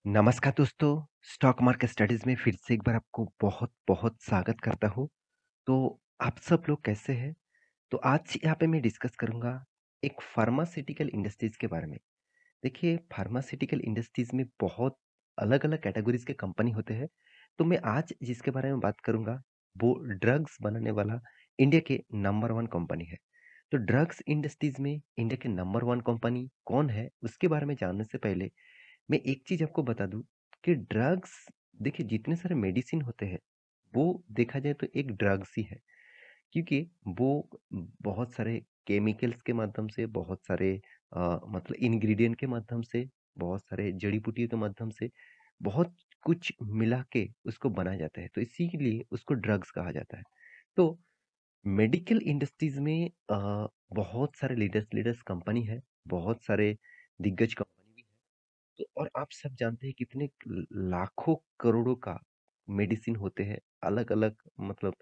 नमस्कार दोस्तों, stock market studies में फिर से एक बार आपको बहुत-बहुत स्वागत करता हूँ। तो आप सब लोग कैसे हैं? तो आज यहाँ पे मैं डिस्कस करूँगा एक फार्मास्यूटिकल इंडस्ट्रीज़ के बारे में। देखिए, फार्मास्यूटिकल इंडस्ट्रीज़ में बहुत अलग-अलग कैटेगरीज़ के कंपनी होते हैं। तो मैं आज जिसके बारे में बात करूँगा, वो ड्रग्स बनाने वाला इंडिया के नंबर 1 कंपनी है। तो ड्रग्स इंडस्ट्रीज़ में इंडिया के नंबर 1 कंपनी कौन है? उसके बारे में जानने से पहले मैं एक चीज़ आपको बता दूँ कि ड्रग्स देखिए जितने सारे मेडिसिन होते हैं, वो देखा जाए तो एक ड्रग्स ही है। क्योंकि वो बहुत सारे केमिकल्स के माध्यम से, बहुत सारे मतलब इंग्रीडिएंट के माध्यम से, बहुत सारे जड़ी-बूटियों के माध्यम से, बहुत कुछ मिला के उसको बनाया जाता है। तो इसीलिए उसको ड्रग्स कहा जाता है। तो मेडिकल इंडस्ट्रीज़ में बहुत सारे लीडर्स लीडर्स कंपनी है, बहुत सारे दिग्गज कंपनी भी है। तो और आप सब जानते हैं कितने लाखों करोड़ों का मेडिसिन होते हैं अलग-अलग मतलब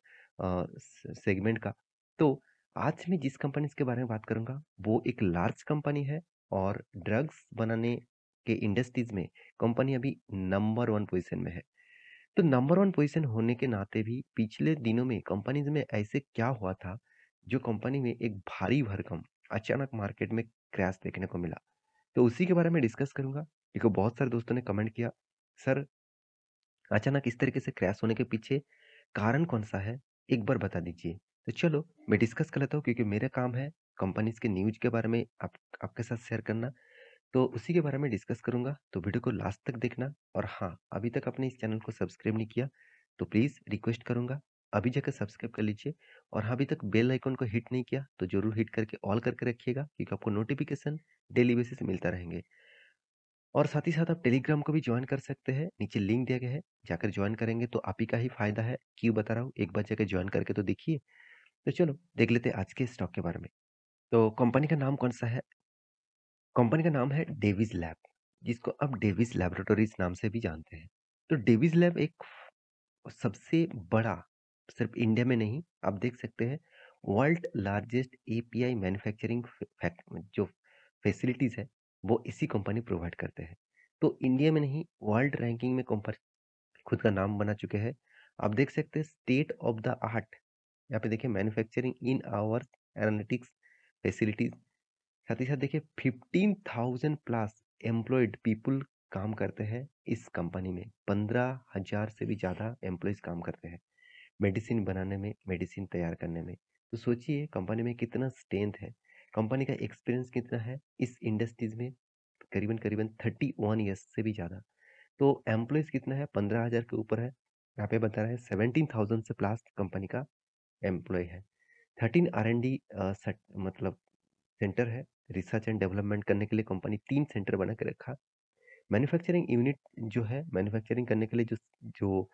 सेगमेंट का। तो आज मैं जिस कंपनीज के बारे में बात करूंगा वो एक लार्ज कंपनी है और ड्रग्स बनाने के इंडस्ट्रीज में कंपनी अभी नंबर 1 पोजीशन में है। तो नंबर 1 पोजीशन होने के नाते भी पिछले दिनों में कंपनीज में ऐसे क्या हुआ था जो कंपनी में एक भारी भरकम अचानक मार्केट में क्रैश देखने को मिला। तो उसी के बारे में डिस्कस करूँगा, क्योंकि बहुत सारे दोस्तों ने कमेंट किया, "सर, अचानक इस तरीके से क्रैश होने के पीछे कारण कौन-सा है? एक बार बता दीजिए।" तो चलो, मैं डिस्कस कर लेता हूँ क्योंकि मेरा काम है कंपनीज़ के न्यूज़ के बारे में आपके साथ शेयर करना। तो उसी के बारे में डिस्कस करूँगा, तो वीडियो को लास्ट तक देखना और हाँ, अभी तक आपने इस चैनल को सब्सक्राइब नहीं किया, तो प्लीज़ रिक्वेस्ट करूँगा, अभी जाकर सब्सक्राइब कर लीजिए और हाँ, अभी तक बेल आइकन को हिट नहीं किया, तो ज़रूर हिट करके ऑल करके रखिएगा क्योंकि आपको नोटिफ़िकेशन डेली बेसिस मिलता रहेंगे। और साथ ही साथ आप टेलीग्राम को भी जॉइन कर सकते हैं, नीचे लिंक दिया गया है, जाकर जॉइन करेंगे तो आप ही का ही फ़ायदा है, क्यों बता रहा हूँ, एक बार जाकर जॉइन करके तो देखिए। तो चलो, देख लेते हैं आज के स्टॉक के बारे में। तो कंपनी का नाम कौन-सा है? कंपनी का नाम है डेविस लैब, जिसको आप डेविस लैबोरेटरीज नाम से भी जानते हैं। तो डेविस लैब एक सबसे बड़ा, सिर्फ इंडिया में नहीं, आप देख सकते हैं वर्ल्ड लार्जेस्ट एपीआई मैन्युफैक्चरिंग जो फैसिलिटीज है वो इसी कंपनी प्रोवाइड करते हैं। तो इंडिया में नहीं, वर्ल्ड रैंकिंग में कंपनी खुद का नाम बना चुके हैं। आप देख सकते हैं स्टेट ऑफ द आर्ट, यहाँ पे देखिए manufacturing in our analytics facilities. साथ ही साथ देखिए 15,000 प्लस एम्प्लॉयड पीपल काम करते हैं इस कंपनी में। 15,000 से भी ज़्यादा एम्प्लॉयज काम करते हैं मेडिसिन बनाने में, मेडिसिन तैयार करने में। तो सोचिए कंपनी में कितना स्ट्रेंथ है, कंपनी का एक्सपीरियंस कितना है इस इंडस्ट्रीज में, करीबन करीबन 31 ईयर्स से भी ज़्यादा। तो एम्प्लॉयज कितना है, 15,000 के ऊपर है। यहाँ पे बता रहा है 17,000 से प्लस कंपनी का एम्प्लॉय है। 13 R&D मतलब सेंटर है। रिसर्च एंड डेवलपमेंट करने के लिए कंपनी 3 सेंटर बना के रखा। मैन्युफैक्चरिंग यूनिट जो है, मैन्युफैक्चरिंग करने के लिए जो जो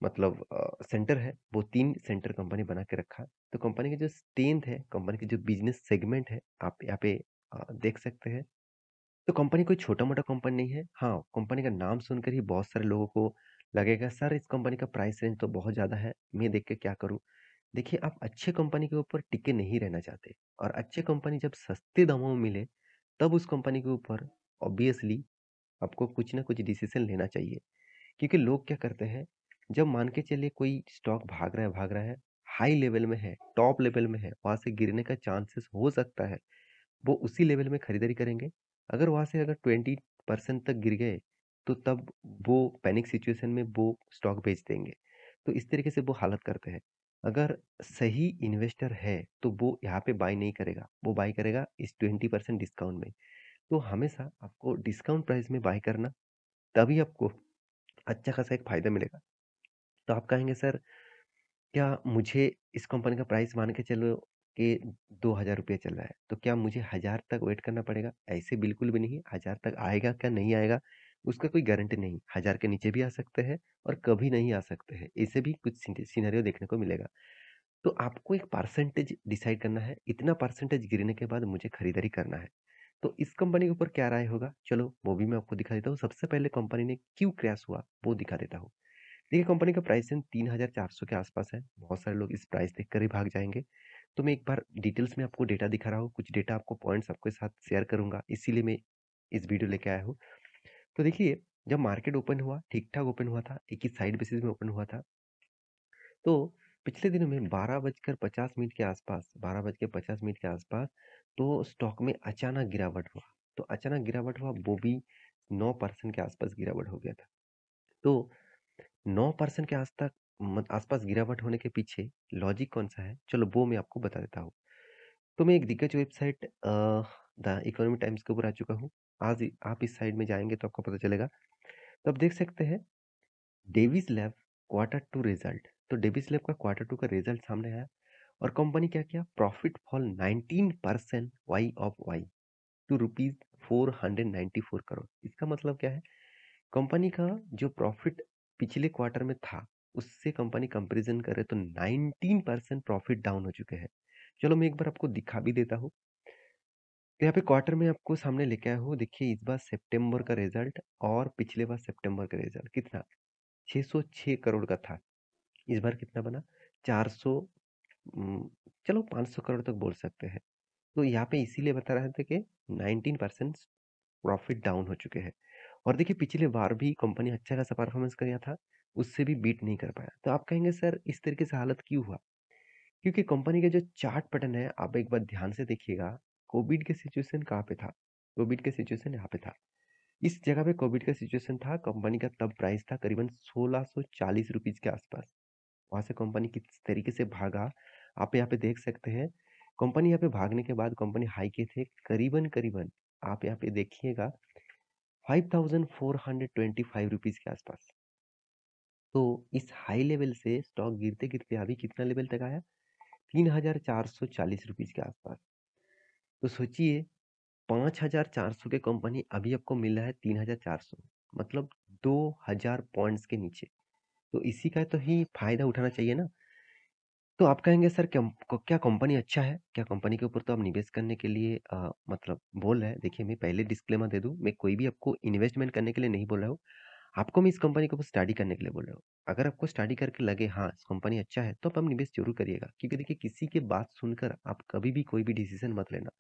मतलब सेंटर है, वो 3 सेंटर कंपनी बना के रखा। तो कंपनी की जो स्ट्रेंथ है, कंपनी की जो बिज़नेस सेगमेंट है, आप यहाँ पे देख सकते हैं। तो कंपनी कोई छोटा-मोटा कंपनी नहीं है। हाँ, कंपनी का नाम सुनकर ही बहुत सारे लोगों को लगेगा, "सर, इस कंपनी का प्राइस रेंज तो बहुत ज़्यादा है, मैं देख के क्या करूँ?" देखिए, आप अच्छे कंपनी के ऊपर टिके नहीं रहना चाहते और अच्छे कंपनी जब सस्ते दामों में मिले, तब उस कंपनी के ऊपर ऑब्वियसली आपको कुछ ना कुछ डिसीज़न लेना चाहिए। क्योंकि लोग क्या करते हैं, जब मान के चलिए कोई स्टॉक भाग रहा है, हाई लेवल में है, टॉप लेवल में है, वहाँ से गिरने का चांसेस हो सकता है, वो उसी लेवल में खरीदारी करेंगे। अगर वहाँ से अगर 20% तक गिर गए, तो तब वो पैनिक सिचुएशन में वो स्टॉक बेच देंगे। तो इस तरीके से वो हालत करते हैं। अगर सही इन्वेस्टर है, तो वो यहाँ पे बाय नहीं करेगा, वो बाय करेगा इस 20% डिस्काउंट में। तो हमेशा आपको डिस्काउंट प्राइस में बाय करना, तभी आपको अच्छा खासा एक फ़ायदा मिलेगा। तो आप कहेंगे सर, क्या मुझे इस कंपनी का प्राइस मान के चलो कि ₹2000 चल रहा है, तो क्या मुझे 1000 तक वेट करना पड़ेगा? ऐसे बिल्कुल भी नहीं, 1000 तक आएगा क्या नहीं आएगा, उसका कोई गारंटी नहीं। 1000 के नीचे भी आ सकते हैं और कभी नहीं आ सकते हैं, ऐसे भी कुछ सिनेरियो देखने को मिलेगा। तो आपको एक परसेंटेज डिसाइड करना है, इतना परसेंटेज गिरने के बाद मुझे खरीदारी करना है। तो इस कंपनी के ऊपर क्या राय होगा? चलो, वो भी मैं आपको दिखा देता हूँ। सबसे पहले कंपनी ने क्यों क्रैश हुआ, वो दिखा देता हूँ। देखिए, कंपनी का प्राइस रेंज 3,400 के आसपास है। बहुत सारे लोग इस प्राइस देखकर ही भाग जाएँगे। तो मैं एक बार डिटेल्स में आपको डेटा दिखा रहा हूँ, कुछ डेटा आपको पॉइंट्स आपके साथ शेयर करूँगा, इसीलिए मैं इस वीडियो लेके आया हूँ। तो देखिए, जब मार्केट ओपन हुआ, ठीक-ठाक ओपन हुआ था, एक ही साइड बेसिस में ओपन हुआ था। तो पिछले दिनों में 12:50 के आसपास 12:50 के आसपास तो स्टॉक में अचानक गिरावट हुआ। तो अचानक गिरावट हुआ, वो भी 9% के आसपास गिरावट हो गया था। तो 9% के आसपास गिरावट होने के पीछे लॉजिक कौन-सा है? चलो वो मैं आपको बता देता हूँ। तो मैं एक दिग्गज वेबसाइट द इकोनॉमिक टाइम्स के ऊपर आ चुका हूँ। आज आप इस साइट में जाएँगे तो आपको पता चलेगा। तो आप देख सकते हैं डेविस लैब क्वार्टर 2 रिजल्ट। तो डेविस लैब का क्वार्टर 2 का रिजल्ट सामने आया और कंपनी क्या किया? Profit fall 19% Y of Y to rupees 494 crore. इसका मतलब क्या है? कंपनी का जो प्रॉफिट पिछले क्वार्टर में था, उससे कंपनी कंपैरिजन करे तो 19% प्रॉफिट डाउन हो चुके हैं। चलो मैं एक बार आपको दिखा भी देता हूँ। तो यहाँ पे क्वार्टर में आपको सामने लेके आया हूँ। देखिए इस बार सितंबर का रिजल्ट और पिछले बार सितंबर का रिजल्ट कितना 606 करोड़ का था। इस बार कितना बना 400 चलो 500 करोड़ तक बोल सकते हैं। तो यहाँ पे इसीलिए बता रहे थे कि 19% प्रॉफिट डाउन हो चुके हैं। और देखिए पिछले बार भी कंपनी अच्छा खासा परफॉर्मेंस किया था, उससे भी बीट नहीं कर पाया। तो आप कहेंगे सर इस तरीके से हालत क्यों हुआ? क्योंकि कंपनी का जो चार्ट पैटर्न है आप एक बार ध्यान से देखिएगा, कोविड के सिचुएशन कहाँ पे था? कोविड के सिचुएशन यहाँ पे था। इस जगह पे कोविड का सिचुएशन था, कंपनी का तब प्राइस था करीबन 1640 रुपीज़ के आसपास। वहाँ से कंपनी किस तरीके से भागा, आप यहाँ पे देख सकते हैं। कंपनी यहाँ पे भागने के बाद कंपनी हाई के थे करीबन-करीबन आप यहाँ पे देखिएगा 5425 रुपीज़ के आसपास। तो इस हाई लेवल से स्टॉक गिरते-गिरते अभी कितना लेवल तक आया? 3440 रुपीज़ के आसपास। तो सोचिए 5400 के कंपनी अभी आपको मिल रहा है 3400 मतलब 2000 पॉइंट्स के नीचे। तो इसी का तो ही फ़ायदा उठाना चाहिए ना। तो आप कहेंगे सर क्या कंपनी अच्छा है? क्या कंपनी के ऊपर तो आप निवेश करने के लिए मतलब बोल रहे हैं। देखिए मैं पहले डिस्क्लेमर दे दूँ, मैं कोई भी आपको इन्वेस्टमेंट करने के लिए नहीं बोल रहा हूँ। आपको मैं इस कंपनी के ऊपर स्टडी करने के लिए बोल रहा हूँ। अगर आपको स्टडी करके लगे हाँ, इस कंपनी अच्छा है, तो आप निवेश ज़रूर करिएगा। क्योंकि देखिए किसी की बात सुनकर आप कभी भी कोई भी डिसीज़न मत लेना।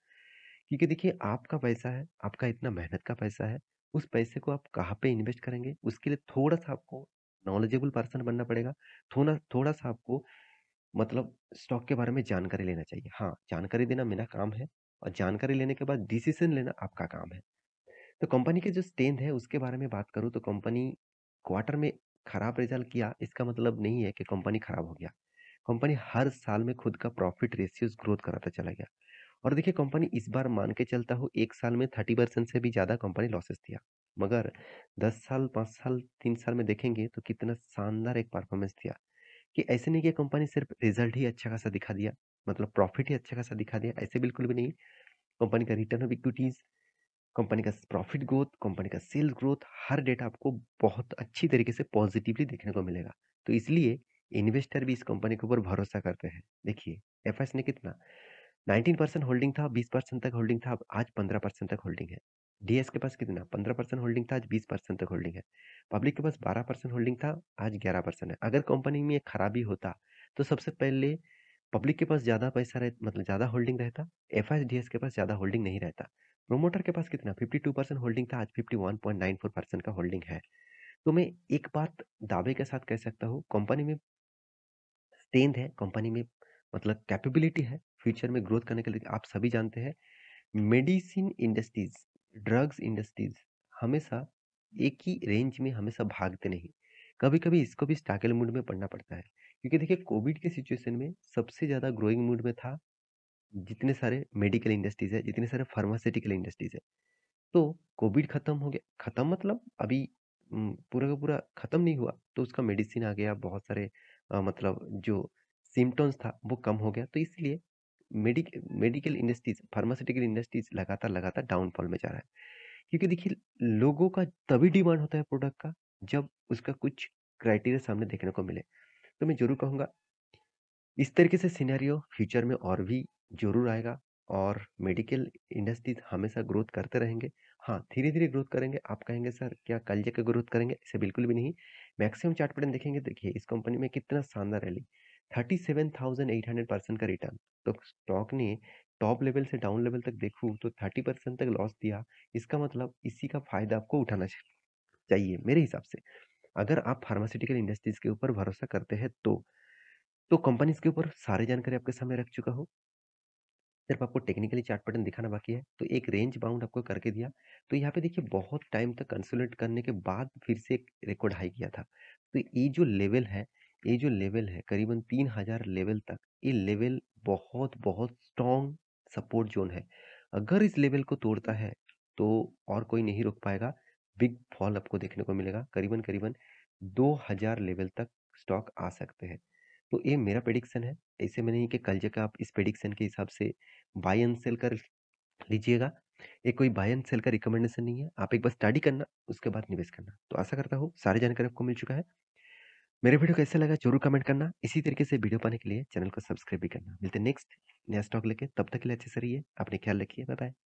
क्योंकि देखिए आपका पैसा है, आपका इतना मेहनत का पैसा है, उस पैसे को आप कहाँ पे इन्वेस्ट करेंगे, उसके लिए थोड़ा-सा आपको नॉलेजेबल पर्सन बनना पड़ेगा। थोड़ा-सा आपको मतलब स्टॉक के बारे में जानकारी लेना चाहिए। हाँ, जानकारी देना मेरा काम है और जानकारी लेने के बाद डिसीज़न लेना आपका काम है। तो कंपनी के जो स्ट्रेंथ है उसके बारे में बात करूँ तो कंपनी क्वार्टर में खराब रिजल्ट किया इसका मतलब नहीं है कि कंपनी खराब हो गया। कंपनी हर साल में खुद का प्रॉफिट रेशियोज़ ग्रोथ कराता चला गया। और देखिए कंपनी इस बार मान के चलता हूँ 1 साल में 30% से भी ज़्यादा कंपनी लॉसेस दिया। मगर 10 साल, 5 साल, 3 साल में देखेंगे तो कितना शानदार एक परफॉर्मेंस दिया। कि ऐसे नहीं कि कंपनी सिर्फ रिजल्ट ही अच्छा खासा दिखा दिया, मतलब प्रॉफिट ही अच्छा खासा दिखा दिया, ऐसे बिल्कुल भी नहीं। कंपनी का रिटर्न ऑफ इक्विटीज़, कंपनी का प्रॉफिट ग्रोथ, कंपनी का सेल्स ग्रोथ, हर डेटा आपको बहुत अच्छी तरीके से पॉजिटिवली देखने को मिलेगा। तो इसलिए इन्वेस्टर भी इस कंपनी के ऊपर भरोसा करते हैं। देखिए, एफएस ने कितना 19% होल्डिंग था, 20% तक होल्डिंग था, अब आज 15% तक होल्डिंग है। डीएस के पास कितना 15% होल्डिंग था, आज 20% तक होल्डिंग है। पब्लिक के पास 12% होल्डिंग था, आज 11% है। अगर कंपनी में एक खराबी होता, तो सबसे पहले पब्लिक के पास ज़्यादा पैसा मतलब ज़्यादा होल्डिंग रहता, एफआईडीएस के पास ज़्यादा होल्डिंग नहीं रहता। प्रोमोटर के पास कितना 52% होल्डिंग था, आज 51.94% का होल्डिंग है। तो मैं एक बात दावे के साथ कह सकता हूँ, कंपनी में स्ट्रेंथ है, कंपनी में मतलब कैपेबिलिटी है, फ्यूचर में ग्रोथ करने के लिए आप सभी जानते हैं मेडिसिन इंडस्ट्रीज, ड्रग्स इंडस्ट्रीज हमेशा एक ही रेंज में हमेशा भागते नहीं। कभी-कभी इसको भी स्ट्रगल मूड में पड़ना पड़ता है। क्योंकि देखिए कोविड के सिचुएशन में सबसे ज़्यादा ग्रोइंग मूड में था जितने सारे मेडिकल इंडस्ट्रीज है, जितने सारे फार्मास्यूटिकल इंडस्ट्रीज है। तो कोविड खत्म हो गया, खत्म मतलब अभी पूरा का पूरा खत्म नहीं हुआ, तो उसका मेडिसिन आ गया, बहुत सारे मतलब जो सिम्पटम्स था वो कम हो गया। तो इसलिए मेडिकल इंडस्ट्रीज, फार्मास्यूटिकल इंडस्ट्रीज लगातार डाउनफॉल में जा रहा है। क्योंकि देखिए लोगों का तभी डिमांड होता है प्रोडक्ट का जब उसका कुछ क्राइटेरिया सामने देखने को मिले। तो मैं ज़रूर कहूँगा इस तरीके से सिनेरियो फ्यूचर में और भी ज़रूर आएगा और मेडिकल इंडस्ट्रीज हमेशा ग्रोथ करते रहेंगे। हाँ, धीरे-धीरे ग्रोथ करेंगे। आप कहेंगे सर क्या कल जाके ग्रोथ करेंगे? ऐसे बिल्कुल भी नहीं। मैक्सिमम चार्ट पैटर्न देखेंगे, देखिए इस कंपनी में कितना शानदार रैली 37,800% का रिटर्न। तो स्टॉक ने टॉप लेवल से डाउन लेवल तक देखूँ तो 30% तक लॉस दिया। इसका मतलब इसी का फ़ायदा आपको उठाना चाहिए। चाहिए मेरे हिसाब से। अगर आप फार्मास्यूटिकल इंडस्ट्रीज़ के ऊपर भरोसा करते हैं तो कंपनीज़ के ऊपर सारी जानकारी आपके सामने रख चुका हूँ। सिर्फ आपको टेक्निकली चार्ट पैटर्न दिखाना बाकी है, तो एक रेंज बाउंड आपको करके दिया। तो यहाँ पे देखिए बहुत टाइम तक कंसोलिडेट करने के बाद फिर से एक रिकॉर्ड हाई किया था। तो ये जो लेवल है करीबन 3000 लेवल तक, ये लेवल बहुत बहुत स्ट्रॉन्ग सपोर्ट ज़ोन है। अगर इस लेवल को तोड़ता है, तो और कोई नहीं रोक पाएगा, बिग फॉल आपको देखने को मिलेगा। करीबन-करीबन 2000 लेवल तक स्टॉक आ सकते हैं। तो ये मेरा प्रेडिक्शन है। ऐसे में नहीं कि कल जाके आप इस प्रेडिक्शन के हिसाब से बाय एंड सेल कर लीजिएगा। ये कोई बाय एंड सेल का रिकमेंडेशन नहीं है। आप एक बार स्टडी करना, उसके बाद निवेश करना। तो आशा करता हूँ सारी जानकारी आपको मिल चुका है। मेरा वीडियो कैसा लगा ज़रूर कमेंट करना। इसी तरीके से वीडियो पाने के लिए चैनल को सब्सक्राइब भी करना। मिलते हैं नेक्स्ट नया स्टॉक लेके, तब तक के लिए अच्छे से रहिए। अपने ख्याल रखिए। Bye bye.